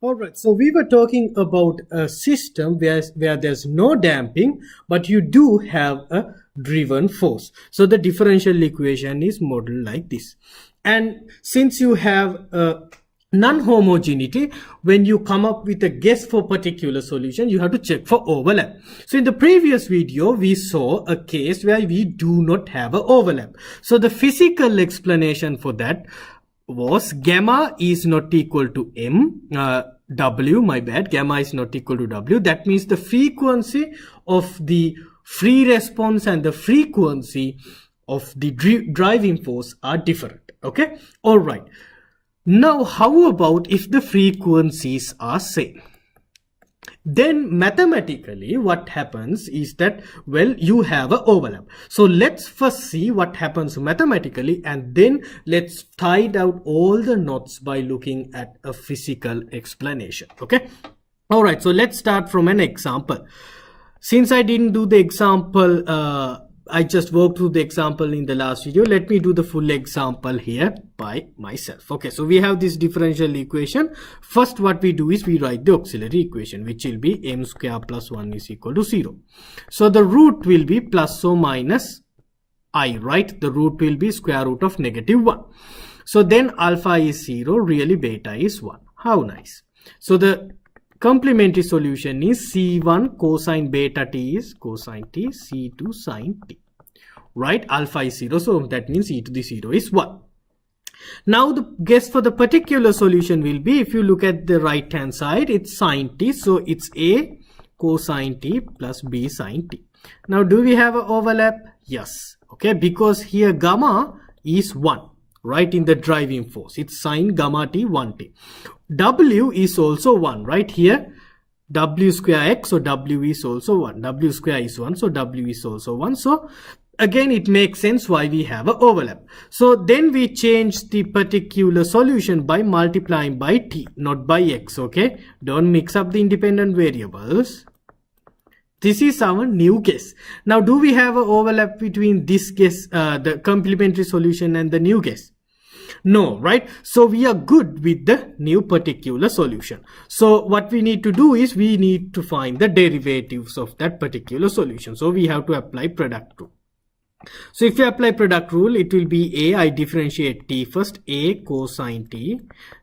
All right, so we were talking about a system where there's no damping, but you do have a driven force. So the differential equation is modeled like this. And since you have non-homogeneity, when you come up with a guess for particular solution, you have to check for overlap. So in the previous video, we saw a case where we do not have an overlap. So the physical explanation for that was gamma is not equal to W, my bad, gamma is not equal to W. That means the frequency of the free response and the frequency of the driving force are different. Okay, all right. Now, how about if the frequencies are same? Then mathematically what happens is that, well, you have an overlap. So let's first see what happens mathematically, and then let's tie out all the knots by looking at a physical explanation. Okay, all right, so let's start from an example. Since I didn't do the example, I just walked through the example in the last video. Let me do the full example here by myself. Okay, so we have this differential equation. First, what we do is we write the auxiliary equation, which will be m square plus 1 is equal to 0. So the root will be plus or minus I, right? The root will be square root of -1. So then alpha is 0, really beta is 1. How nice. So the complementary solution is C1 cosine beta t is cosine t, C2 sine t, right? Alpha is 0, so that means e to the 0 is 1. Now the guess for the particular solution will be, if you look at the right hand side, it's sine t, so it's A cosine t plus B sine t. Now do we have an overlap? Yes, okay, because here gamma is 1, right, in the driving force. It's sine gamma t 1t. W is also 1, right? Here W square x, so W is also 1. W square is 1, so W is also 1. So again, it makes sense why we have an overlap. So then we change the particular solution by multiplying by t, not by x. Okay, don't mix up the independent variables. This is our new guess. Now, do we have an overlap between this guess, the complementary solution, and the new guess? No, right? So we are good with the new particular solution. So what we need to do is we need to find the derivatives of that particular solution. So we have to apply product rule. So if you apply product rule, it will be A, I differentiate t first, A cosine t.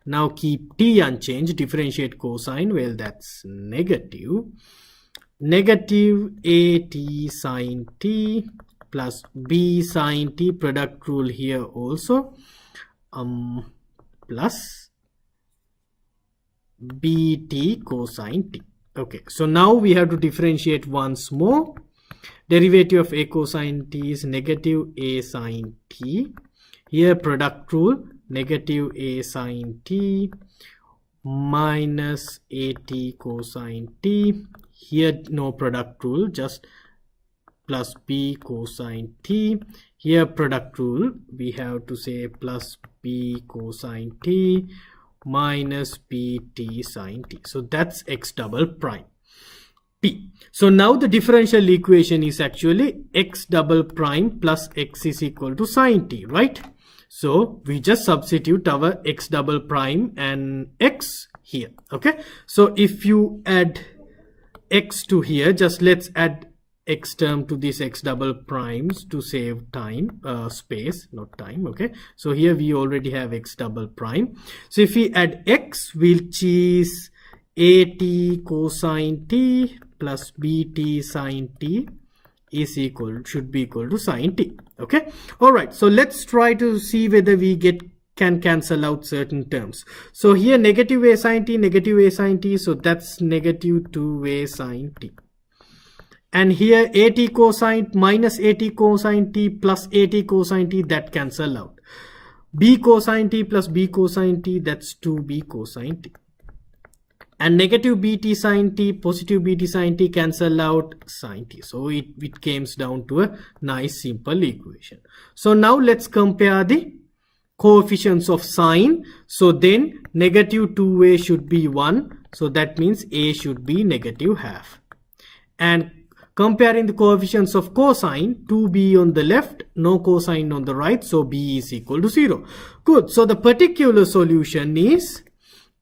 Now keep t unchanged, differentiate cosine, well, that's negative. Negative at sine t plus b sine t, product rule here also, plus bt cosine t. Okay, so now we have to differentiate once more. Derivative of a cosine t is negative a sine t. Here product rule, negative a sine t minus at cosine t. Here no product rule, just plus b cosine t. Here product rule, we have to say plus b cosine t minus bt sine t. So that's x double prime p. So now the differential equation is actually x double prime plus x is equal to sine t, right? So we just substitute our x double prime and x here. Okay, so if you add x to here, just let's add x term to this x double primes to save time, space, not time. Okay, so here we already have x double prime. So if we add x, which is at cosine t plus bt sine t is equal, should be equal to sine t. Okay, all right, so let's try to see whether we can cancel out certain terms. So here negative a sine t, so that's negative 2a sine t. And here at cosine minus at cosine t plus at cosine t, that cancel out. B cosine t plus b cosine t, that's 2b cosine t. And negative bt sine t, positive bt sine t cancel out sine t. So it comes down to a nice simple equation. So now let's compare the coefficients of sine. So then negative 2a should be 1. So that means a should be negative half. And comparing the coefficients of cosine, 2b on the left, no cosine on the right, so b is equal to 0. Good. So the particular solution is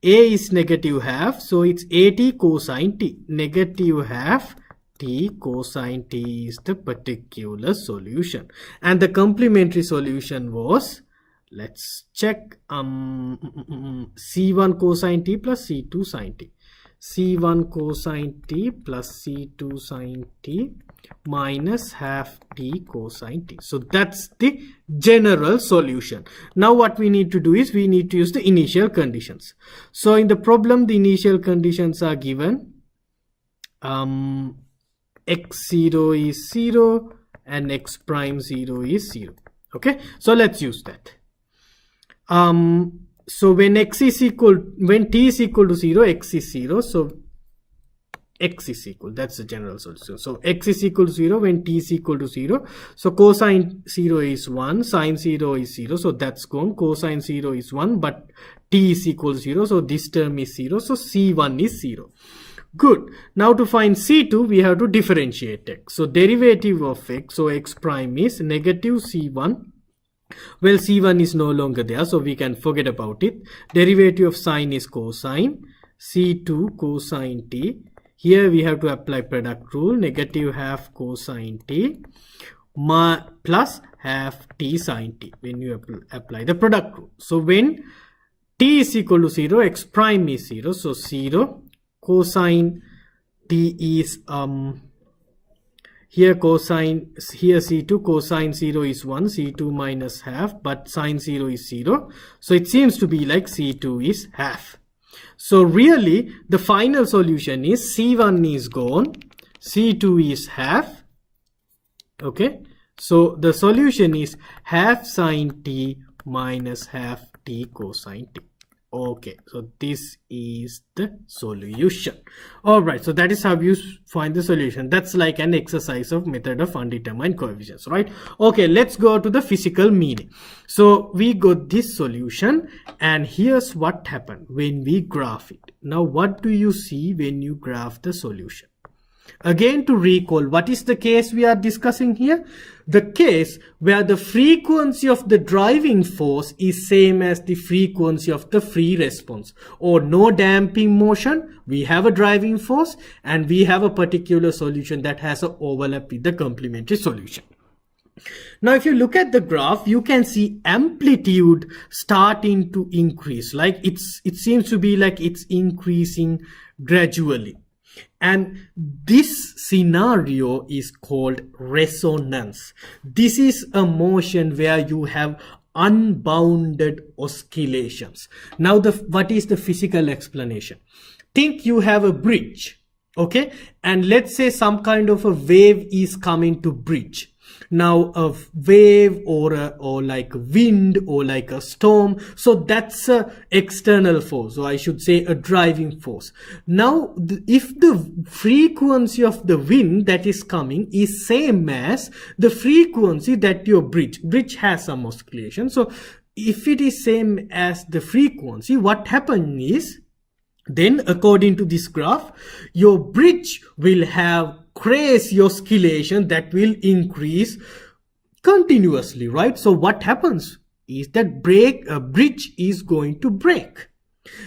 A is negative half, so it's AT cosine T. Negative half T cosine T is the particular solution. And the complementary solution was, let's check, C1 cosine T plus C2 sine T. C1 cosine T plus C2 sine T minus half T cosine T. So that's the general solution. Now what we need to do is we need to use the initial conditions. So in the problem, the initial conditions are given. X0 is 0 and x prime 0 is 0. Okay, so let's use that. So when t is equal to 0, x is 0. So x is equal, that's the general solution. So x is equal to 0 when t is equal to 0. So cosine 0 is 1, sine 0 is 0. So that's gone. Cosine 0 is 1, but t is equal to 0. So this term is 0. So c1 is 0. Good. Now to find c2, we have to differentiate x. So derivative of x, so x prime is negative c1. Well, c1 is no longer there, so we can forget about it. Derivative of sine is cosine. C2 cosine t. Here we have to apply product rule. Negative half cosine t plus half t sine t when you apply the product rule. So when t is equal to 0, x prime is 0. So 0 cosine t is here cosine, here c2 cosine 0 is 1, c2 minus half, but sine 0 is 0. So it seems to be like c2 is half. So really the final solution is c1 is gone, c2 is half. Okay, so the solution is half sine t minus half t cosine t. Okay, so this is the solution. All right, so that is how you find the solution. That's like an exercise of method of undetermined coefficients, right? Okay, let's go to the physical meaning. So we got this solution, and here's what happened when we graph it. Now what do you see when you graph the solution? Again, to recall, what is the case we are discussing here? The case where the frequency of the driving force is same as the frequency of the free response, or no damping motion. We have a driving force and we have a particular solution that has an overlap with the complementary solution. Now if you look at the graph, you can see amplitude starting to increase, like it seems to be like it's increasing gradually. And this scenario is called resonance. This is a motion where you have unbounded oscillations. Now what is the physical explanation? Think you have a bridge, okay, and let's say some kind of a wave is coming to bridge. Now a wave or like wind or like a storm, so that's a external force, or I should say a driving force. Now if the frequency of the wind that is coming is same as the frequency that your bridge has some oscillation, so if it is same as the frequency, what happens is, then according to this graph, your bridge will have crazy oscillation that will increase continuously, right? So what happens is that a bridge is going to break.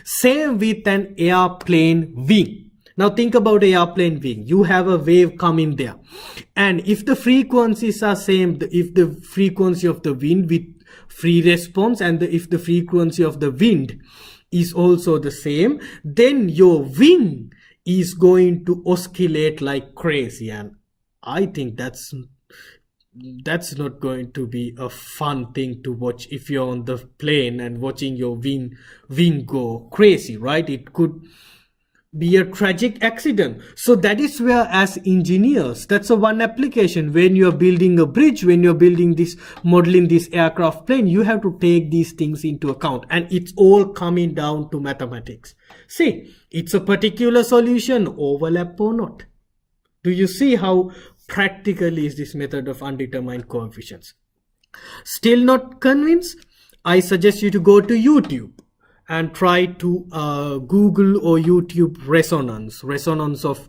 Same with an airplane wing. Now think about airplane wing. You have a wave coming there, and if the frequencies are same, if the frequency of the wind with free response and if the frequency of the wind is also the same, then your wing is going to oscillate like crazy, and I think that's not going to be a fun thing to watch if you're on the plane and watching your wing go crazy, right? It could be a tragic accident. So that is where, as engineers, that's a one application. When you're building a bridge, when you're building this, modeling this aircraft plane, you have to take these things into account, and it's all coming down to mathematics. See, it's a particular solution, overlap or not. Do you see how practical is this method of undetermined coefficients? Still not convinced? I suggest you to go to YouTube and try to Google or YouTube resonance of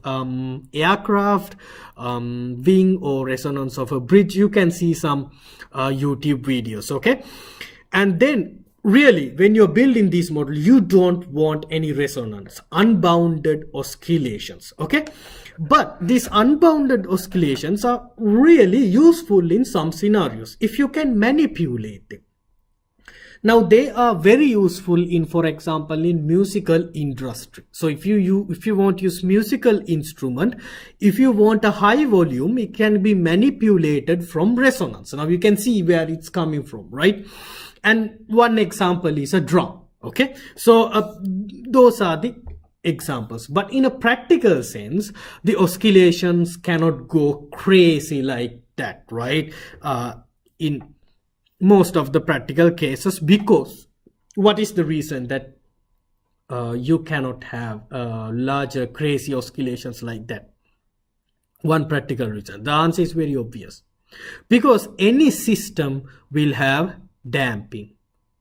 aircraft, wing, or resonance of a bridge. You can see some YouTube videos, okay? And then really, when you're building this model, you don't want any resonance, unbounded oscillations, okay? But these unbounded oscillations are really useful in some scenarios if you can manipulate them. Now they are very useful in, for example, in musical industry. So if you want to use musical instrument, if you want a high volume, it can be manipulated from resonance. Now you can see where it's coming from, right? And one example is a drum, okay? So those are the examples. But in a practical sense, the oscillations cannot go crazy like that, right? In most of the practical cases, because what is the reason that you cannot have larger crazy oscillations like that? One practical reason. The answer is very obvious. Because any system will have damping,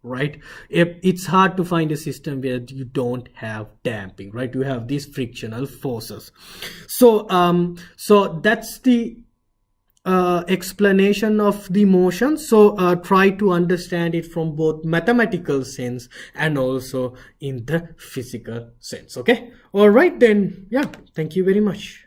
right? It's hard to find a system where you don't have damping, right? You have these frictional forces. So that's the explanation of the motion. So try to understand it from both mathematical sense and also in the physical sense. Okay, all right then. Yeah, thank you very much.